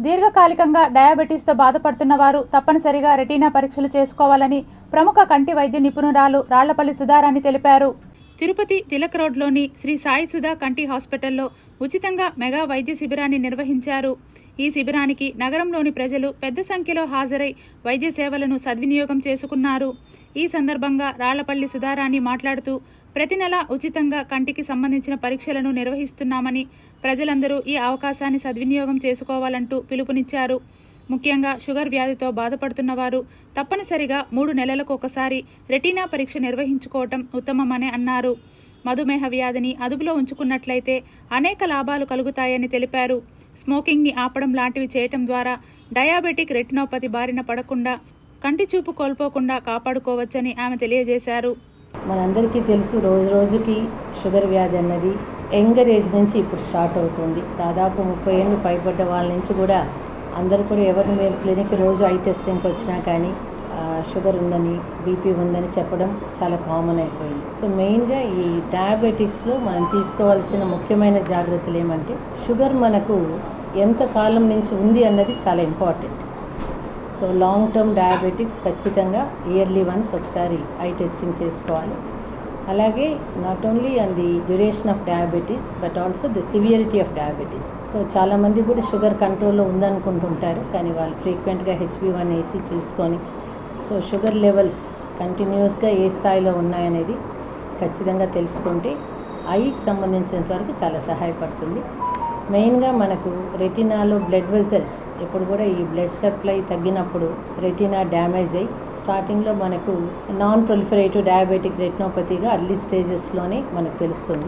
దీర్ఘకాలికంగా డయాబెటీస్తో బాధపడుతున్న వారు తప్పనిసరిగా రెటీనా పరీక్షలు చేసుకోవాలని ప్రముఖ కంటి వైద్య నిపుణురాలు రాళ్లపల్లి సుధారాణి తెలిపారు. తిరుపతి తిలక్ రోడ్లోని శ్రీ సాయి సుధా కంటి హాస్పిటల్లో ఉచితంగా మెగా వైద్య శిబిరాన్ని నిర్వహించారు. ఈ శిబిరానికి నగరంలోని ప్రజలు పెద్ద సంఖ్యలో హాజరై వైద్య సేవలను సద్వినియోగం చేసుకున్నారు. ఈ సందర్భంగా రాళ్లపల్లి సుధారాణి మాట్లాడుతూ ప్రతి నెల ఉచితంగా కంటికి సంబంధించిన పరీక్షలను నిర్వహిస్తున్నామని, ప్రజలందరూ ఈ అవకాశాన్ని సద్వినియోగం చేసుకోవాలంటూ పిలుపునిచ్చారు. ముఖ్యంగా షుగర్ వ్యాధితో బాధపడుతున్న వారు తప్పనిసరిగా 3 నెలలకు ఒకసారి రెటీనా పరీక్ష నిర్వహించుకోవటం ఉత్తమమని అన్నారు. మధుమేహ వ్యాధిని అదుపులో ఉంచుకున్నట్లయితే అనేక లాభాలు కలుగుతాయని తెలిపారు. స్మోకింగ్ని ఆపడం లాంటివి చేయటం ద్వారా డయాబెటిక్ రెటినోపతి బారిన పడకుండా కంటి చూపు కోల్పోకుండా కాపాడుకోవచ్చని ఆమె తెలియజేశారు. మనందరికీ తెలుసు, రోజు రోజుకి షుగర్ వ్యాధి అన్నది యంగర్ ఏజ్ నుంచి ఇప్పుడు స్టార్ట్ అవుతుంది. దాదాపు 30 ఏళ్ళు పైబడ్డ వాళ్ళ నుంచి కూడా అందరూ కూడా ఎవరిని మేము క్లినిక్ రోజు ఐ టెస్టింగ్కి వచ్చినా కానీ షుగర్ ఉందని, బీపీ ఉందని చెప్పడం చాలా కామన్ అయిపోయింది. సో మెయిన్గా ఈ డయాబెటిక్స్లో మనం తీసుకోవాల్సిన ముఖ్యమైన జాగ్రత్తలు ఏమంటే, షుగర్ మనకు ఎంత కాలం నుంచి ఉంది అన్నది చాలా important. So long term diabetics ఖచ్చితంగా ఇయర్లీ వన్స్ ఒకసారి ఐ టెస్టింగ్ చేసుకోవాలి. అలాగే not only on the duration of diabetes but also the severity of diabetes. So చాలామంది కూడా షుగర్ కంట్రోల్లో ఉందనుకుంటుంటారు, కానీ వాళ్ళు ఫ్రీక్వెంట్గా HbA1c చూసుకొని సో షుగర్ లెవెల్స్ కంటిన్యూస్గా ఏ స్థాయిలో ఉన్నాయనేది ఖచ్చితంగా తెలుసుకుంటే ఐకి సంబంధించినంత వరకు చాలా సహాయపడుతుంది. మెయిన్గా మనకు రెటినాలో బ్లడ్ వెజల్స్ ఎప్పుడు కూడా ఈ బ్లడ్ సప్లై తగ్గినప్పుడు రెటినా డ్యామేజ్ అయ్యి స్టార్టింగ్లో మనకు నాన్ ప్రొలిఫరేటివ్ డయాబెటిక్ రెటినోపతిగా అర్లీ స్టేజెస్లోనే మనకు తెలుస్తుంది.